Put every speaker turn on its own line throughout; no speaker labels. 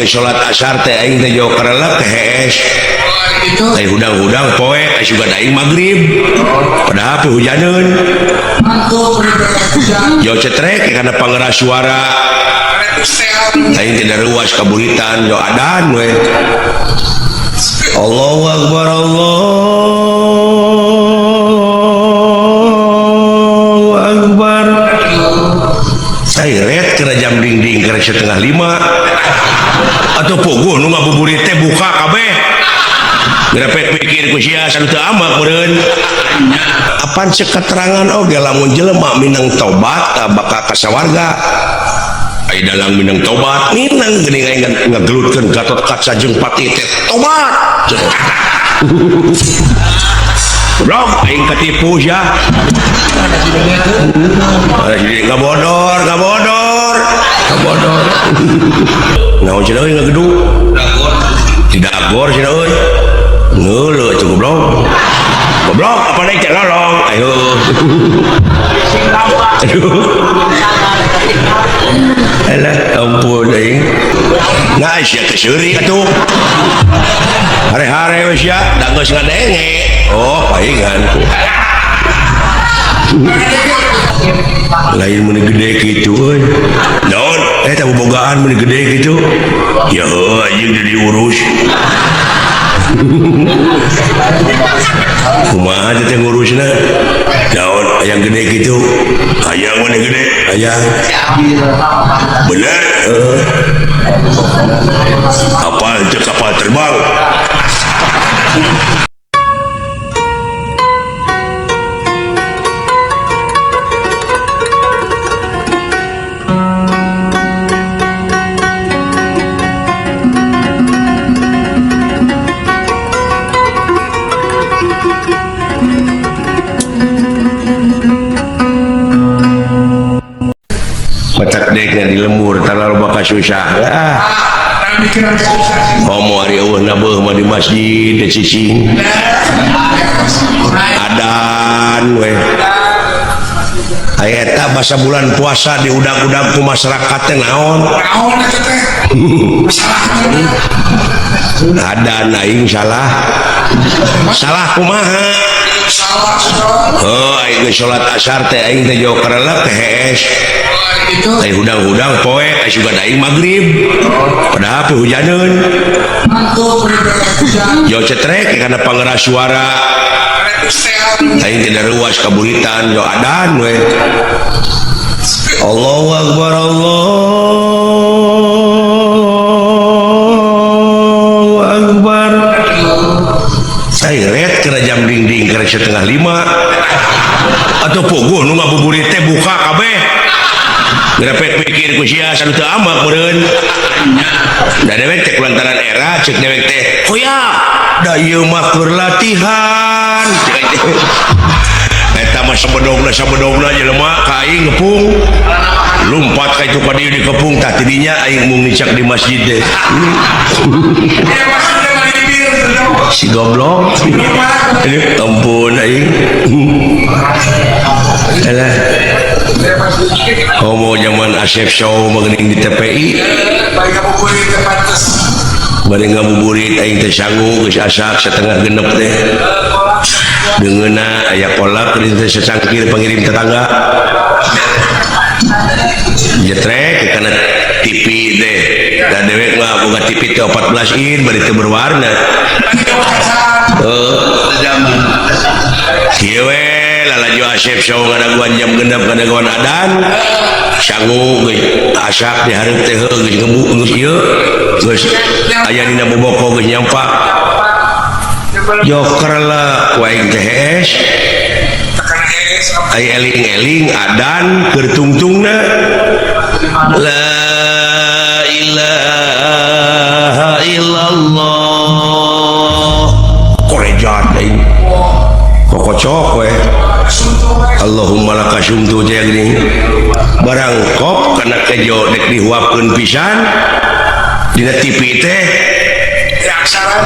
salat asar teh aing teh jauh karelek teh hees teh hudang-hudang poe juga aing magrib padahal teh hujaneun jauh cetrek karena pangeras suara aing tidak ruas kaburitan jauh adan we Allahu Akbar Allahu Akbar red kena jam ding-ding kena 4:30 atau pogo nu ngabuburit teh buka kabeh grepek pikir ku sia sanu teu amak meureun apan cek keterangan oge lamun jelema minang tobat bakal kasawarga ai dalang minang tobat minang geuning aing ngagelutkeun Gatot Kaca jeung Pati teh tobat Bro, aing ketipu sia. Ngabodor. Naon cenah euy ngagedung? Tidak agor cenah euy. Ngeuleuh atuh goblok. Goblok apa naik cek lolong? Ayo. Aduh. Alah, ampun aing. Nah, sia teh seuri atuh. Hare-hare we sia, da geus ngadenge. Oh, paingan. Lain mun gede kitu euy. Naon? Eta bobogaan mun gede kitu. Ya heuh anjing jadi urus. Kumaha teh ngurusna? Naon aya gede kitu? Aya mun gede, aya. Bener? Apa itu kapal terbang? Matak deknya di lembur terlalu bakal susah homo hari eueuh na beuh mah di masjid cicing adan we aya eta basa bulan puasa diudag-udag ku masyarakat teh naon adan aing salah kumaha aing geus salat asar teh aing teh jauh karelek teh hees teh hudang-hudang poe juga aing magrib padahal teh hujaneun jauh cetrek karena pangeras suara aing tidak ruas kaburitan jauh adan we Allahu Akbar Allahu Akbar red kena jam ding-ding kena 4:30 atau pogo nu ngabuburit teh buka kabeh grepek pikir ku sia sanu teu amak meureun da dewek teh kulantaran era ceuk dewek teh hoya da ieu mah keur latihan eta mah sabedogna jelema ka aing ngepung lumpat ka itu ka dieu di kepung tah tidinya aing mung nicak di masjid teh si goblok ampun aing alah homo zaman Asep Show mengening di TPI bari ngabuburit aing teh sangu geus asak 6:30 teh deungeuna aya kolak di teh sacangkir pengirim tetangga jetrek kana TV teh da dewek mah boga TV teh 14 in bari teu berwarna zaman kieu we lalaju Asep Show ngadaguan jam genep ngadaguan adan sangu geus asak di hareup teh geus ngebu geus ieu geus aya dina boboko geus nyampak joker lah ku aing teh hees ai eling-eling adan keur tungtungna la ilaha illallah korejat aing kokocok we Allahumma lakasumtu teh gini barang kop kana kejo dek dihuapkeun pisan dina TV teh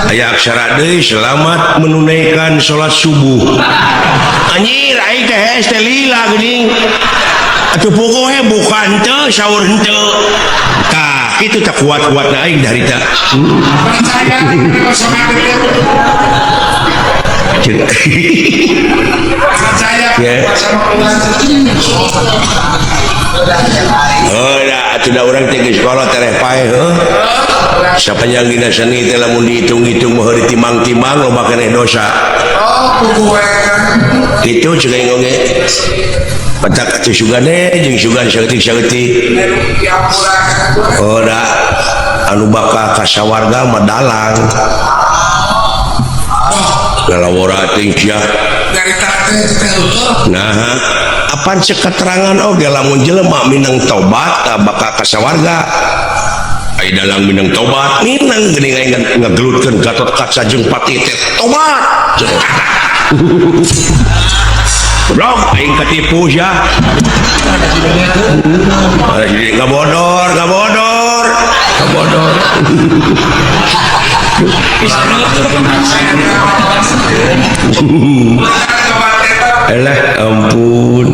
aya aksara deui selamat menunaikan salat subuh anjir aing teh hees teh lila geuning atuh puguh he bukan teu saur henteu tah itu tak kuat-kuat naik dari tak oh dah sudah orang tinggi sekolah tereh pae siapa yang gina seni telah mun dihitung-hitung mau timang-timang lo makan dosa itu juga ngomongnya patak atuh sugane jeung sugan saeutik-saeutik oh da anu bakal ka sawarga mah dalang ngalawora teh sia nah apaan cek keterangan oge lamun jelema minang tobat bakal ka sawarga ai dalang minang tobat minang geuning aya ngagelutkeun Gatot Kaca jeung Pati teh tobat blok aing ketipu ya nggak bodor elah ampun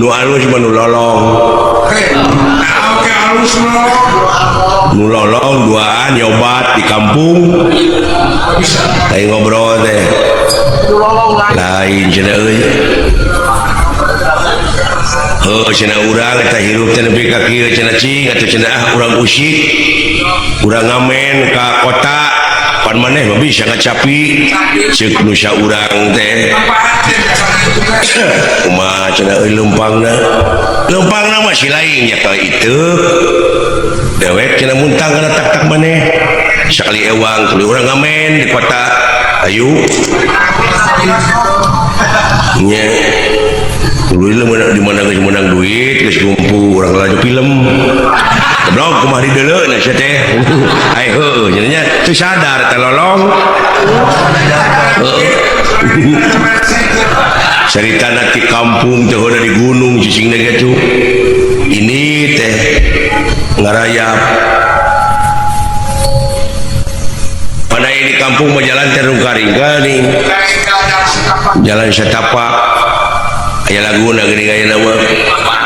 nu alus mah nu lolong nu lolong duaan nyobat di kampung kayak ngobrol teh lain cenah euy cenah urang eta hirup teh nepi ka kieu cenah cing atuh cenah urang usik urang ngamen ka kota pan maneh mah bisa ngacapi ceuk nu saurang teh kumaha cenah euy leumpangna mah si lain nya ka itu dewek cenah muntang kana tak-tak maneh sakali ewang tuluy urang ngamen di kota ayu nya tuluy di mana geus menang duit geus kumpul urang laju film blog kumaha deuleu na sia teh ai heueuh nya teu sadar teh lolong caritana di kampung teh di gunung cicingna gitu ini teh ngarayap panai di kampung mah jalan terung karingga nih jalan setapak aya laguna geuning aya nama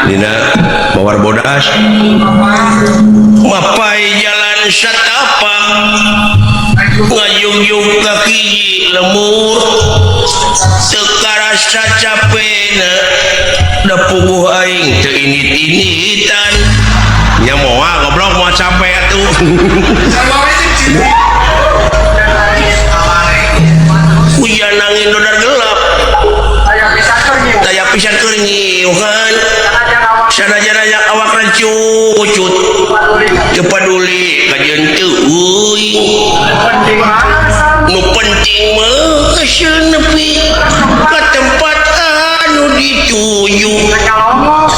dina Mawar Bodas mapai jalan setapak ngayung-yung kaki lemur teu karasa capena da puguh aing teu init-initan nya moal goblok moal capek atuh hujan angin dodar gelap daya pisan keur nyiuhan sanajan aya awak rancucut teu paduli kajeun teu euy nu penting mah asieun nepi ka tempat anu dituju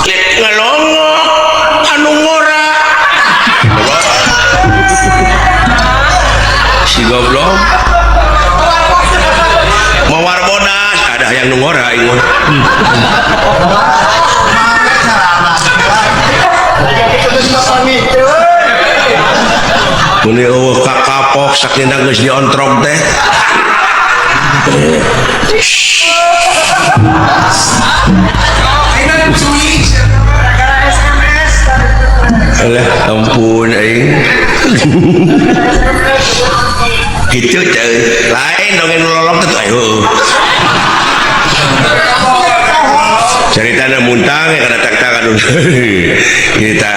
lek ngalongok anu ngora si goblok Mawar Bodas ada yang nu ngora ieu muni eueuh ka kapok sakina geus diontrog teh alah ampun aing kitu teh lain dongeng lolong teh ayo caritana muntang kana tak-tak anu kita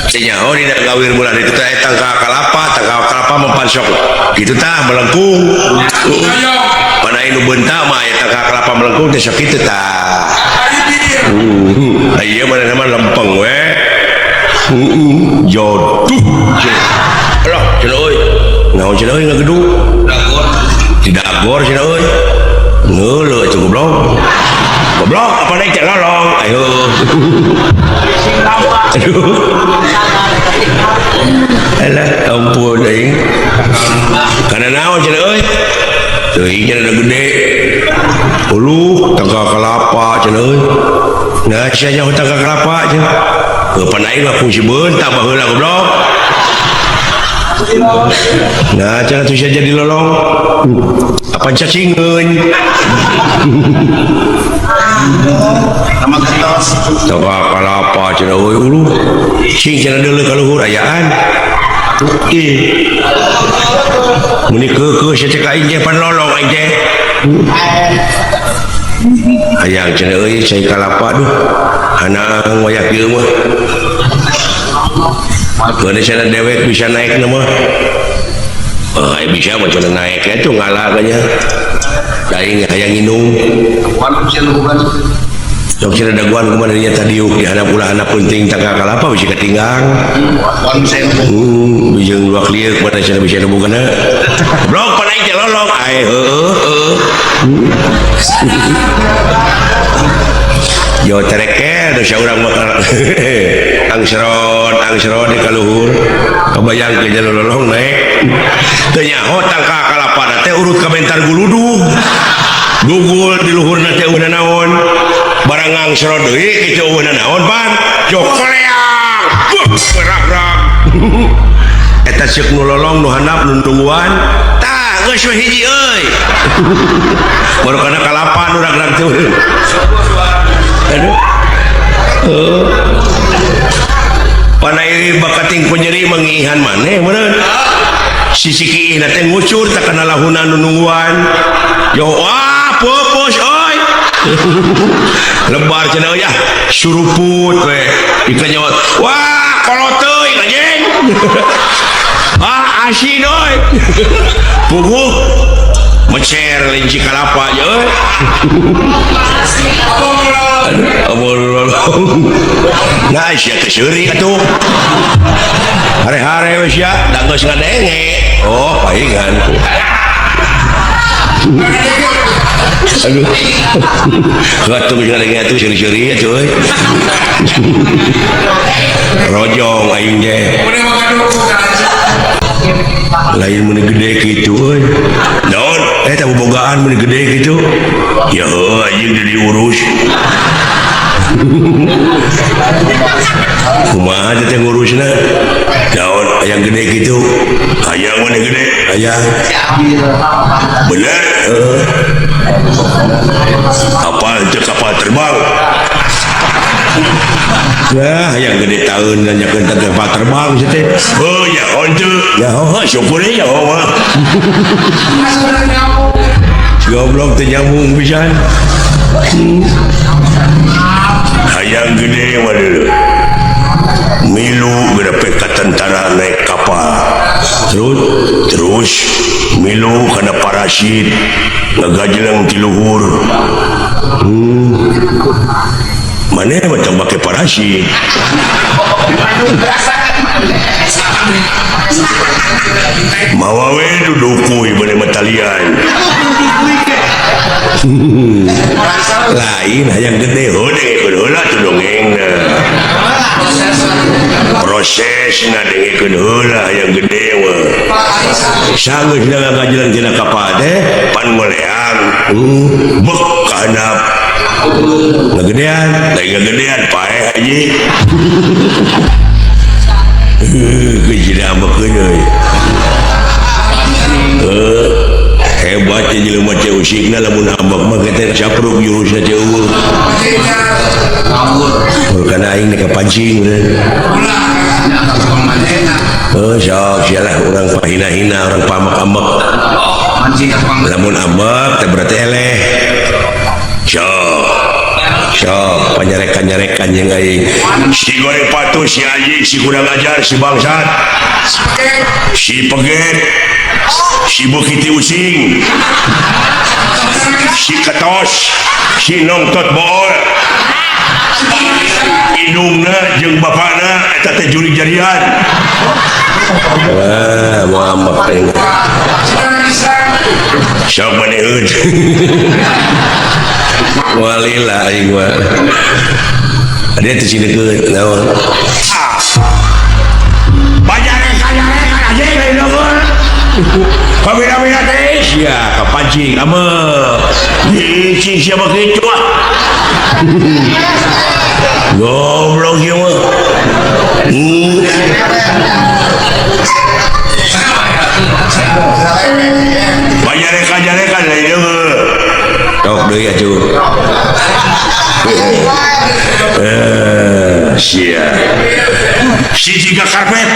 cenyaho dina gawir bulan itu teh tangka kalapa mempansok kitu tah melengkung panain nu beunta mah aya tangka kalapa melengkung teh sok kitu tah ieu mah nama lempeng we jodoh alah cenah euy naon cenah euy ngagedung tidak agor cenah euy ngeuleuh atuh goblok apa naik cek lolong ayo alah ampun aing kana naon cenah euy teuing cenah gede uluh tangka kalapa cenah euy nah sia nya tangka kalapa cenah pan aing mah fungsi beunta baheula goblok nah cenah tuh sia jadi lolong apa cacingeun Tengah kalapa cenah euy ulu. Cing cenah deuleu ka luhur ayaan. Muni keukeus sia cek aing teh pan lolong aing teh. Hayang cenah euy cai kalapa duh. Hanang waya kieu mah. Keun cenah dewek bisa naik na mah. Bisa mah cenah naik eta ngalah nya. Aing hayang nginum. Sok cenah daguan kumaha nya tadiuk di handap ulah anak penting tangga kalapa bisa ketinggang. Bijeng luak lieu kumaha cenah bisa nebugana. Blok pan aing teh lolong. Ai heueuh. Yo tereke dosa urang mah angsron di kaluhur kabayang ke jalur lolong naik teu nyaho tangka kalapana teh urut ka bentar guludug dugul di luhurna teh eueuhna naon barang angsron deui kitu eueuhna naon pan jokleang berak-rak eta ceuk nu lolong nu handap nu tungguan tah geus we hiji euy baru kana kalapa nu rag-rag teh aduh panai bakating penyeri mengihan maneh meureun sisi kieu teh ngucur tak kana lahuna nu nungguan yo wah pupus oi lebar cenah ya suruput we ika nyawa wah kolot teuing anjing asin oi puguh mecer linci kalapa aja euy nah sia teh seuri atuh hare-hare we sia da geus ngadenge oh paingan aduh gatuh geus ngadenge atuh seuri-seuri atuh euy rojong aing teh lain mun gede kitu euy naon eta bobogaan mun gede kitu ya anjing diurus kumaha teh ngurusna naon aya gede kitu hayang mun gede hayang bener kapal terbang ya hayang gede taeun dan nyakeun kapal terbang sia teh oh ya henteu ya syukur ya mah goblok teh nyambung pisan hayang gede mah deuleu milu berepe ka tentara naik kapal terus milu kana parasit ngagajleung ti luhur maneh mah teu make parasit mawa we dudukuy beuneu mah talian lain hayang gede dengkeun heula tuh dongengna prosesna dengkeun heula hayang gede mah sageus da ngagajleung tina kapal teh pan meleang bek ka handap ngagedean lain ngagedean paeh haji kejida bekeun euy hebat ya jelema teh usikna lamun ambak mah teh sapruk jurusna teh eueuh ngawur kana aing ka pancing sok sialah urang pahina-hina urang pamak-amak lamun ambak teh berarti eleh sok panyarekan-nyarekan yang aing si goreng patuh si aji si kurang ajar si bangsat si peget si bukiti using si ketos si nongtot bool indungna jeung bapana eta teh juri jarian wah Muhammad teh sok manehun walila aing mah dia teh sidekeun naon bajare-bajare aja dari nomor pabila-bila teh sia ka pancing ameuh cing siapa kitu ah goblok ieu mah bajare-bajare kan deui sok deui atuh sia si jika karpet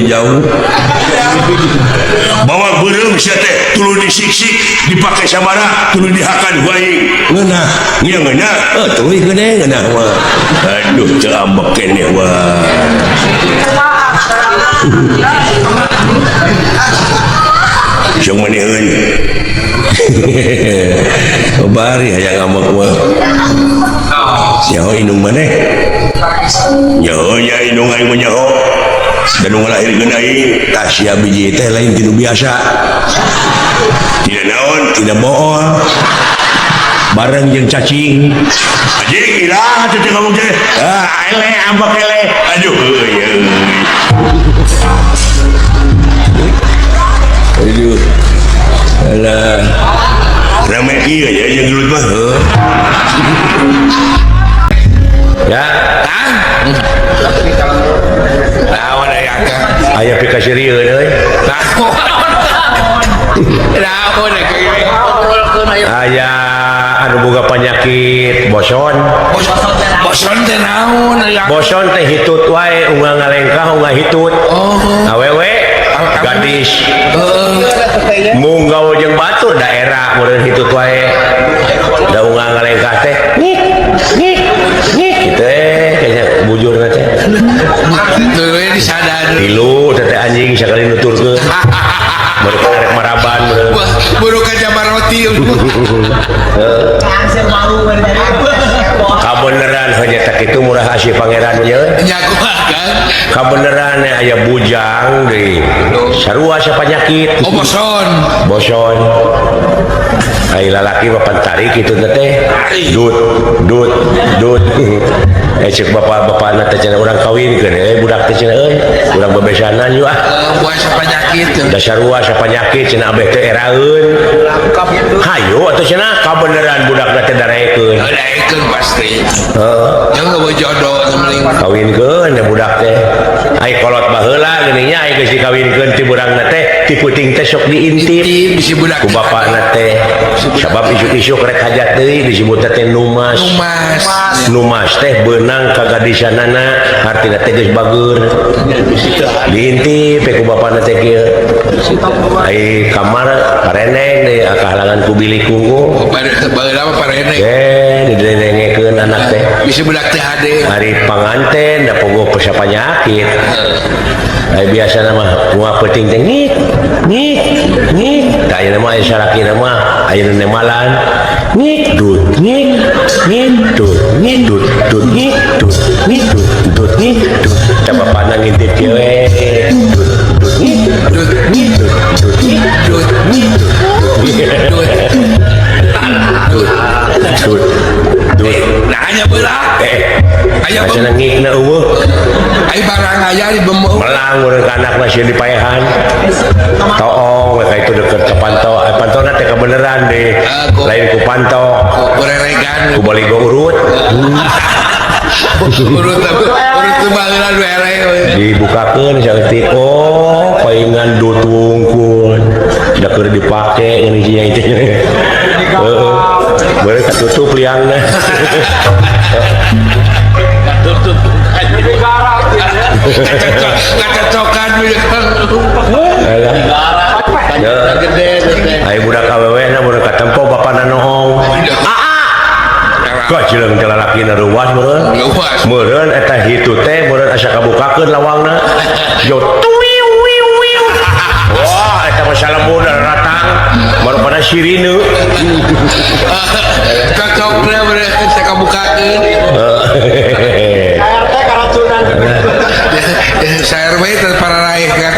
jauh bawa berem sia teh tuluy disiksik dipakai sabaraha tuluy dihakan baik ngeunah nya ngeunah tuluy gede ngeunah mah aduh teu ambek keneh wah jeung manehun bari aya ngambek mah nyaho indung maneh nyaho nya indung aing mah nyaho dan ngalahirkeun aing tah sia biji teh lain tinu biasa tidak naon tidak bohong bareng jeung cacing anjing iraha teh ngomong teh ele ambek ele aduh aduh alah rame ieu ya jeung gelut mah ya lawan aya pikasirieun euy aya anu boga penyakit boson teh naon boson teh hitut wae unggal ngalengkah unggal hitut awewe gadis munggau jeung batur daerah meureun hitut wae da unggal ngalengkah teh ngik kitu kayaknya bujurna teh tuluy disadari tilu teh anjing sakali nuturkeun baru karek maraban baru ka jabar roti kabeneran hanya tak itu murah asih pangeran nya kabeneran aya bujang deui sarua asa penyakit boson ai lalaki papan tarik kitu teh dut cek bapak-bapak teh cenah urang kawinkeun budak teh cenah urang bebesanan yuk buah penyakit da sarua asa penyakit cenah abeh teh eraeun hayu atuh cenah kabeneran budakna teh darekeun pasti yang gak jodoh kawinkeun budak teh ai kolot baheula geuning nya ai geus dikawinkeun ti burangna teh ti puting teh sok diintip ku bapana teh sabab isuk-isuk rek hajat deui disebut teh numas teh beunang kagadisanana artina teh geus bageur diintip ku bapana teh kieu ai kamar pareneng deui kahalangan ku bilik kungku baheula mah pareneng didengengekeun anak teh bisa budak teh hade hari panganten da pogo pesa penyakit ai biasana mah moal peuting teh ngik da ayeuna mah aya sarakina mah ayeuna nemalan ngik dut da bapana ngintip kieu hanya belah aya ngikna eueuh ai barang aya di bemeu melang urang anak masih dipaehan toong we itu deket ka panto pantona teh kebeneran deh lain ku panto kureregan ku baligo urut urut baheula we dibukakeun saeutik paingan dut wungkul da keur dipake ngeuning sia itu boleh tutup liangnya tutup kecocokan ayo budak awewe na budak katempo bapana nohong kok jeung lalakina ruas meureun eta hitu teh meureun asa kabukakeun lawangna yo wah eta masalah muda ratang baru pada sirine cocoknya bener saya kabukakeun RT karacunan saya RW teh para raih kan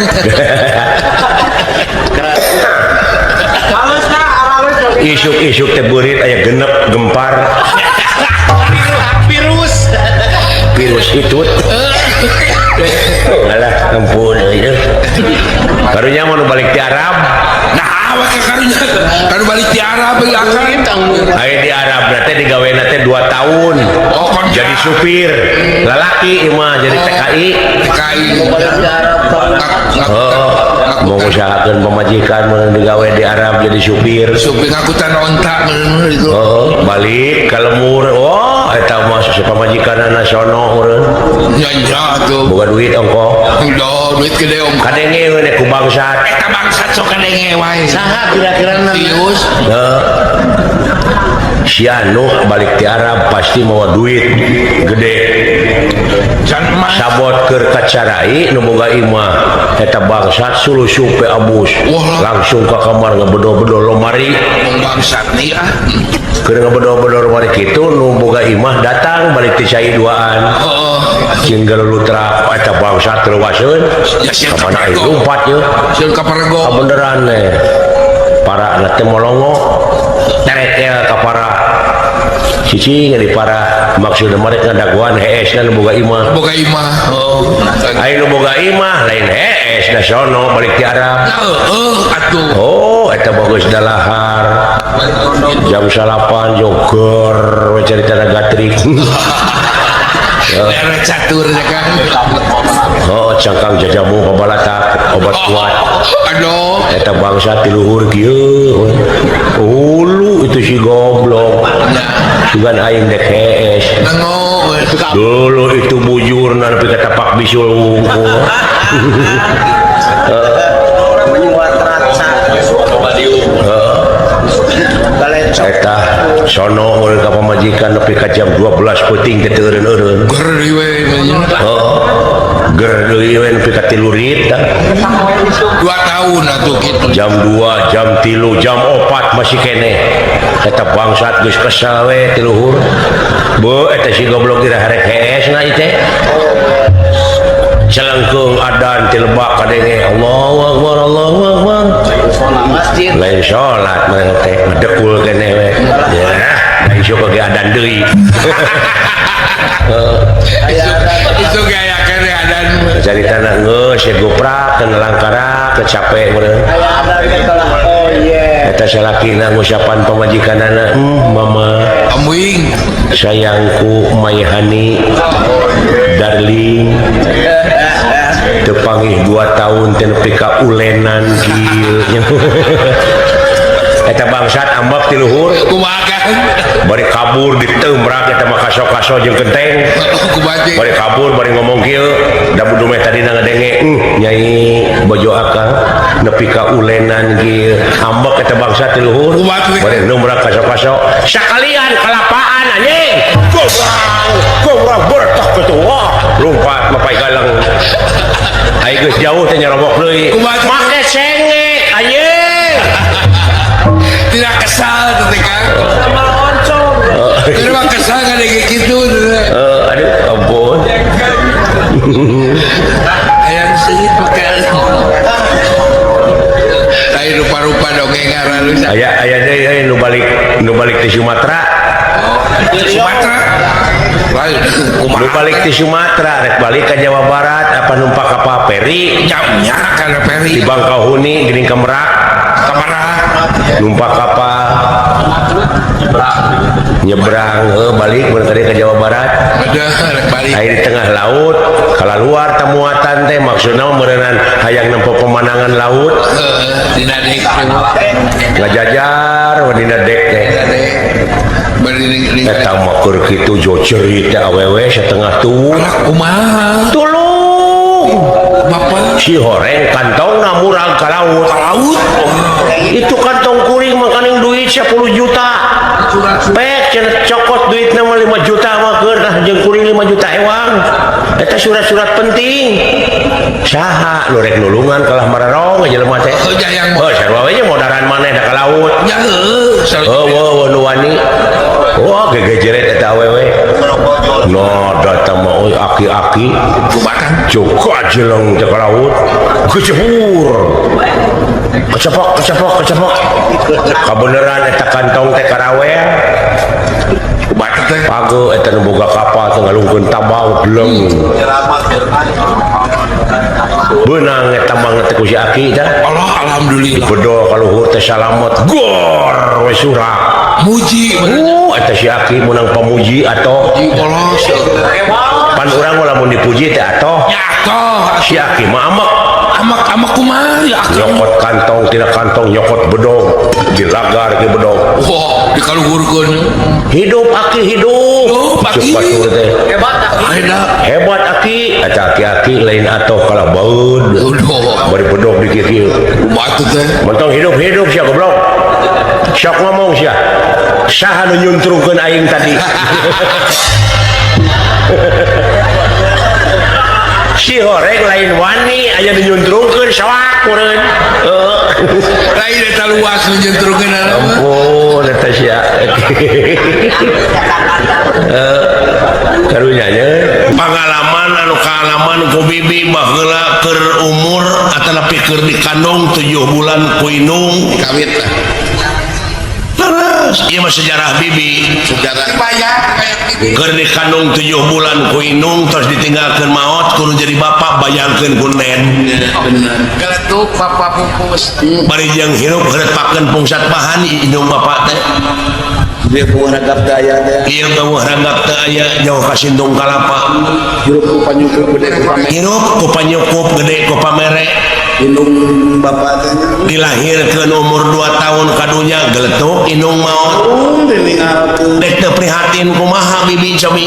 isuk-isuk teh beurit aya genep gempar virus itu Alah, ampun itu. Karunya mau balik di Arab.
Nah, awak karunya kan balik di Arab akan.
Ayo di Arab nanti digawe nanti 2 tahun.
Oh, kan
Jadi supir. Lalaki mah jadi TKI.
TKI.
Mau usahakan pemajikan mau digawe di Arab jadi supir.
Supir angkutan ontak itu.
Balik kalau mur. Eta mah pamajikan nasional urang.
Ya tuh.
Bukan duit ongko.
Udah duit gede om.
Kadenge we ku bangsat.
Eta bangsat sok kadenge wae.
Saha kira-kira
Tius.
Si anu balik di Arab pasti mau duit gede. Sabot keur kacarai nu boga imah eta bangsat sulusup pe abus. Langsung ke kamar ngabedo-bedo lomari.
Bangsat nih
Keur ngabedo-bedo lomari kitu nu boga imah datang balik ti cai duaan. Cinggal lutra eta bangsat leuwaseun.
Ya
Kamana ieu lumpat ye.
Sil kaparego.
Beneran ne. Para na teh molongo. Terek ka para cicing di para maksudna mereka ngadaguan hees na boga imah.
Boga imah.
Ayo boga imah lain hees da sono balik ti Arab.
Atuh.
Eta bagus dalahar. Jam 8 joger we carita gatrik.
Era catur kan.
Cangkang jajamu pabalatak obat kuat.
Aduh.
Eta bangsa ti luhur kieu. Ulu itu si goblok. Sugan aing dek hees. Dulu itu bujur nepi ka tapak bisul wungkul. Eta sono mulai ka pamajikan nepi ka jam 12 peuting teh teu eureun-eureun.
Geri we.
Ger deui we nepi ka 3 rit.
2 tahun atuh kitu.
Jam 2, jam 3, jam 4 masih kene. Eta bangsat geus kesal we ti luhur. Beuh eta si goblok dira harek heesna ieu teh. Celengkeung adan ti lebak kadenge Allahu Akbar Allahu Akbar. Lain salat mah teh dekul kene we. Ya, isu kage adan deui.
Itu gaya kene adan.
Caritana geus ya goprak teu langkara kecape meureun. Eta salakina ngucapan pamajikanana, mama.
Amuing.
Sayangku Mayhani, darling. Tepanggih 2 tahun teu nepi ka ulenan kieu. Eta bangsat ambak ti luhur.
Kumaha
Bari kabur ditembrak eta mah kaso-kaso jeung genteng. Bari kabur bari ngomong kieu, da budu meh tadi ngadenge, Nyai bojo akang nepi ka ulenan kieu. Ambek eta bangsa ti luhur. Bari nembrak kaso-kaso, sakalian kelapaan anjing. Goblok bertak kitu. Wah, lompat mapai galang. Ai geus jauh teh nyarobok deui. Make cengek anjing.
Tidak kesal ketika tidak kesal kan kayak gitu.
Aduh ampun.
Ayam sedikit pakai lain rupa-rupa dongeng ngaran lu.
Aya deui nu balik ti Sumatera.
Sumatera.
Nu balik ti Sumatera rek balik ka Jawa Barat apa numpak kapal feri.
Jamnya kana feri.
Di Bangkahuni geuning ka Merak. Numpak kapal nyebrang balik berkali ke Jawa Barat. Air di tengah laut kalau luar temuatan teh maksudnya merenang hayang nempo pemandangan laut ngajajar wadina dek teh eta mah keur kitu jo cerita awewe setengah tuh tulung si horeng kantongna murag ka laut itu kantong kuring makaning duit 10 juta pek cenah cokot duit nama 5 juta mah keur tah jeung kuring 5 juta ewang eta surat-surat penting saha nu rek nulungan kalah mararong jelema teh sarua we modaran maneh da ka laut heuh nu wani wah gegejeret eta awewe no data mah aki-aki joko ajeleng teh ka laut gejebur kecepok kabeneran eta kantong teh karawean page eta nu boga kapal teh ngalungkeun tabang beleng benang eta banget ku si Aki dah
Allah alhamdulillah
bedo kaluhur teh salamet gor we surak
muji
eta si Aki menang pamuji atau
Allah
pan urang lamun dipuji teh atoh
ya toh
si Aki mah
amak kumaha ya
nyokot kantong tidak kantong nyokot bedog dilagar ke bedog
wah dikaluhurkeun
hidup Aki hidup
Aki
hebat Aki eta Aki lain atoh kalabaud bari bedog dikikil
batu teh
mentong hidup sia goblok sok ngomong sia saha nu nyuntrungkeun aing tadi si horeng lain wani aya nu nyuntrungkeun sawak meureun
lain eta luas nu nyuntrungkeun
ampun eta sia karunya nya pengalaman anu kaalaman ku bibi baheula keur umur atau nepi keur dikandung 7 bulan ku indung
kawit lah
terus ieu mah sejarah bibi
sejarah bayar kayak
keur dikandung 7 bulan ku indung terus ditinggalkeun maot kudu jadi bapak bayangkeun ku nen
bener geletuk bapak pupus
bari jeung hirup heurepakeun pungsat bahan indung bapak teh
dia buah ragap daya teh
ieu geueuh ragap teu aya jauh ka Sindung Kalapa
hirup ku panyukup gede ku pamer
hirup ku panyukup gede ku pamere
indung bapak teh
dilahirkeun umur 2 tahun kadunya geletuk indung maot dek teu prihatin kumaha bibi cobi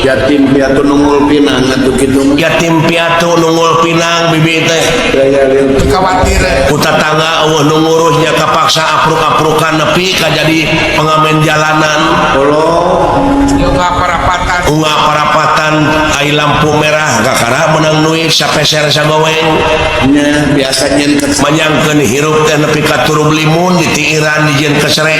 yatim piatu nungul pinang atuh kitu
yatim piatu nungul pinang bibi teh
daya khawatir
ku tatangga eueuh nu ngurusnya kapaksa apruk-aprukan nepi ka jadi pengamen jalanan unggah parapatan ai lampu merah kakara menang duit sapeser sagaweng
nya biasa nyen
manyangkeun hirup teh nepi ka turub limun ditiiran dijieun kesrek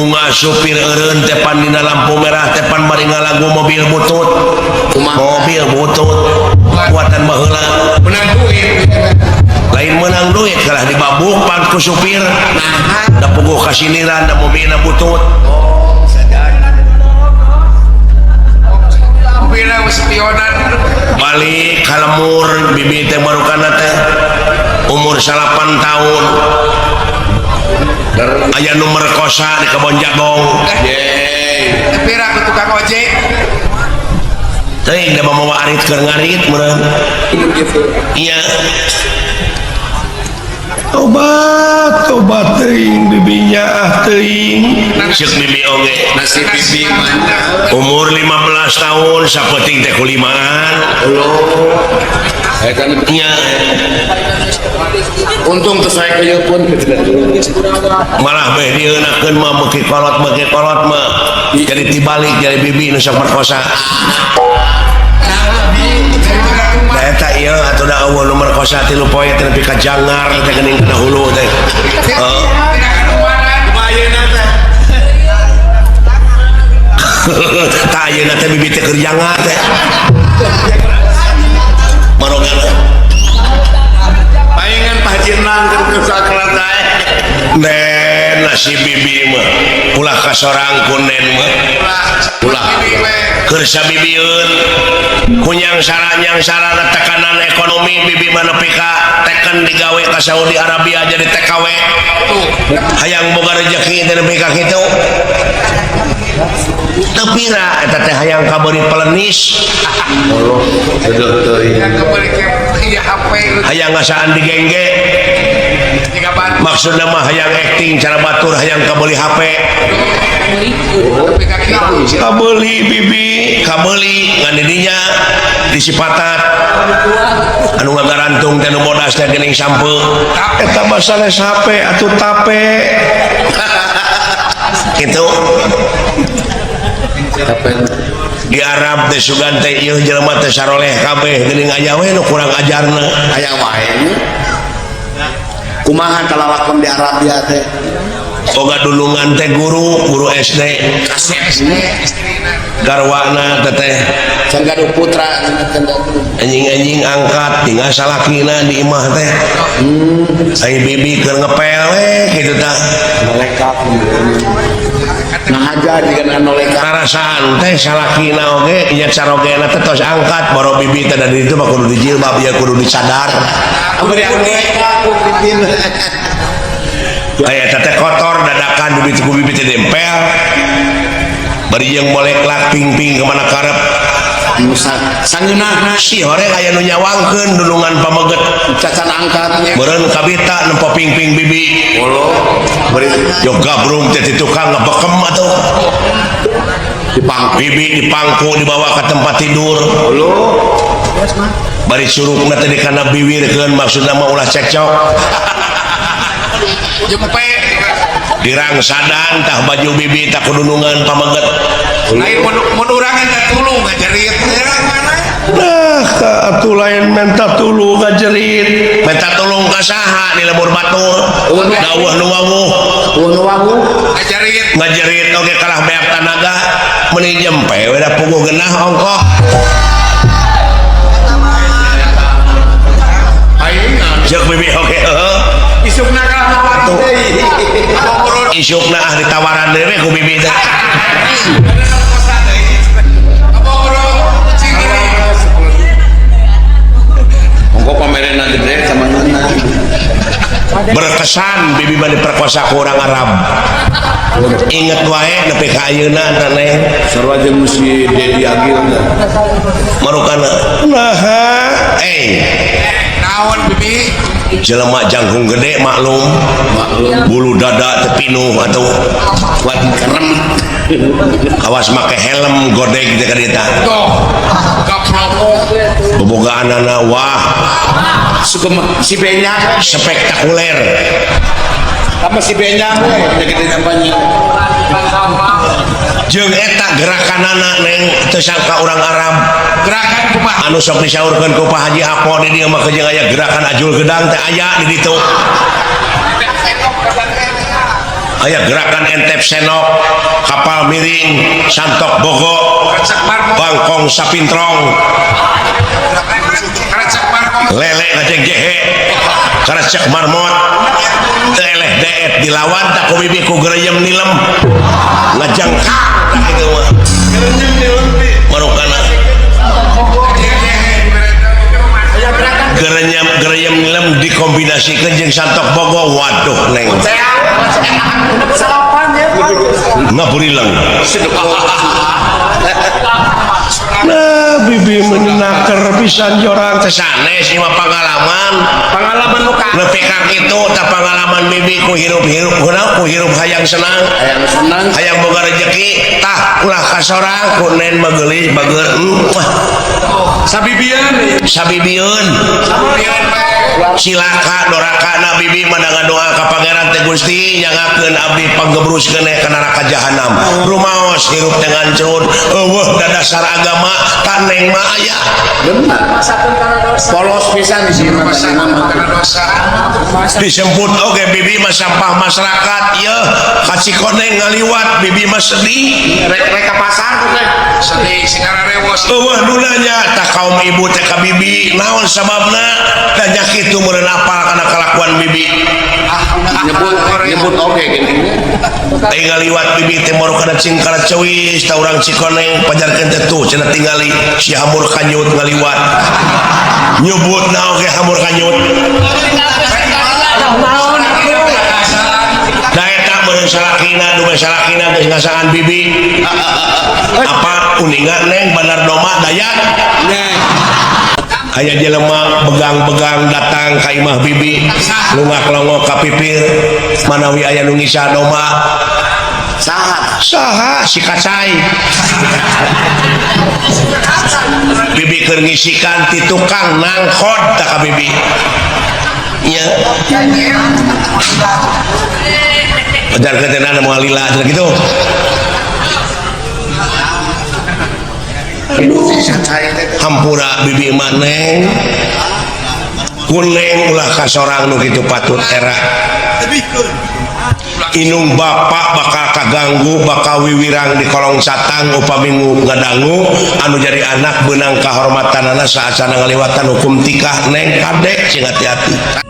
unggah supir eureun teh pan dina lampu merah teh pan bari ngalagu mobil butut kuatan baheula
menang duit
lain menang duit kalah dibabuk pan ku supir da puguh kasiniran da mobilna butut
mobilna spionan
balik kalemur bibi teh barukana teh umur 8 tahun aya nu merkosa di kebon jagong
pira ku tukang ojek
teuing da mamawa arit keur ngarit meureun iya tobat teuing bibinya teuing ceuk bibi oge
nasib bibi mah
umur 15 tahun sapeting teh kulimaan iya
untung tuh saya kayakpun
malah beh dieunakeun mah beki kolot mah jadi tibalik jadi bibi nu sok merkosa da eta ieu atuh da eueuh nu merkosa 3 poe teh nepi ka jangar teh geuning kana hulu teh tah ayeuna teh bibi teh keur jangar teh marogana
palingan pajinang keur sakrat dae
nen nasi bibi mah ulah kasorang ku nen mah ulah keur sabibieun kunyang sara tekanan ekonomi bibi mah nepi ka teken digawe ka Saudi Arabia jadi TKW hayang boga rezeki teh nepi ka kitu teu pira eta teh hayang kabeurit pelenis hayang ngasaan digengge maksudna mah hayang acting cara batur hayang kabeuli HP kabeuli bibi kabeuli ngan didinya di Sipatat anu ngagarantung teh nu bodas teh geuning sampeu eta mah sanes HP atuh tape kitu di Arab teh sugan teh ieu jelema teh saroleh kabeh geuning aya we nu kurang ajarna
aya wae kumaha kalalakon di Arabia teh
boga dulungan teh guru SD garwana teteh
Canggaduh putra
anjing angkat tinggal salakina di imah teh ai bibi keur ngepel we kitu tah
malaikat nah
remaja dengan noleka
Tarasaan teh salakina oge nya carogena teh tos angkat boro bibi teh dari itu mah kudu dijilbab ya kudu disadar aya teh kotor dadakan bibit ku bibit teh dempel bari jeung molek lak ping-ping kemana karep
sangeunah
si horeng aya nu nyawangkeun dulungan pameget
cacan angkatnya
meureun kabita nempo ping-ping bibi
olo beri
yo gabrung teh tukang ngebekem atuh bibi dipangku dibawa ke tempat tidur
olo
bari surukna teh dikana biwirkeun maksudna mah ulah cekcok
jempe
dirang sadan tah baju bibi tak kudunungan pameget
lain mun urang teh tulung ngajerit
nah atuh lain minta tulung ngajerit minta tulung ka saha di lembur batur dawuh nu wawuh ngajerit oge kalah beak tanaga meuni jempe we da puguh geunah ongkoh jeung bibi oge heuh
isukna kalah nawaran deui
isukna ah ditawaran deui ku bibi teh
monggo pamerena gede sama nana
berkesan bibi mah diperkosa ku orang Arab inget wae nepi ka ayeuna anta neng
sarua jeung si Dedi Agil
marukana naha
naon bibi
jelema jangkung gede maklum bulu dada teu pinuh atuh
kuat kerem
awas make helm godeg teh ka dieu tah
toh gaprok
bobogaanana wah
suka si Benyak
spektakuler
sama si Benyak we gede nampaknya
jeung eta gerakanana neng teu sangka urang Arab
gerakan kumaha
anu sok disaurkeun ku Pak Haji Apo di dieu mah jeung aya gerakan ajul gedang teh aya di ditu aya gerakan entep senok kapal miring santok bogo bangkong sapintrong lele ngajeng jehe karecek marmot teu eleh deet dilawan tak ku bibi ku gereyem nilem ngajengkak kitu mah marukana gereyem nilem dikombinasikeun jeung santok bogo waduh neng ngaburilang nah bibi menyenaker pisan jorang teh sanes ieu pengalaman
nu
nepi ka kitu tah pengalaman bibi ku hirup-hirup ku hirup hayang senang hayang boga rezeki tah ulah ka sorang ku nen mageulis bageur
sabibieun
silaka dorakana bibi mandangan doa ka pangeran teh Gusti nyangakeun abdi panggebruskeun ka neraka jahanam rumaos hirup teh ngancur eueuh da dasar agama taneng mah aya
polos pisan di sini
disebut oge bibi mah sampah masyarakat ieu ka Cikoneng ngaliwat bibi mah sedih
rek ka pasar teh
sedih sigara rewos
eueuh nu nanya tah kaum ibu teh ka bibi naon sababna da nya kitu meureun apal kana kalakuan bibi
nyebut oge gini
teh ngaliwat bibi teh baru kana cingkara ceuwis tah urang Cikoneng pajarkeun teh tuh cenah tingali si hamur kanyut ngaliwat nyebut na oge hamur kanyut da eta meureun salakina dua salakina geus ngasaan bibi apa uningan neng Bandar Doma Dayak aya jelema begang-begang datang ka imah bibi lungak-longok ka pipir manawi aya nu ngisa doma saha si kacai bibi keur ngisikan ti tukang nangkod tah ka bibi nya ajar ketenan moal lila cenah kitu hampura bibi maneng kuneng ulah ka sorang nu kitu patut era inung bapak bakal kaganggu bakal wiwirang di kolong satang upami ngadangu anu jadi anak benang kahormatanana saat sana ngaliwatan hukum tikah neng kadek sing hati-hati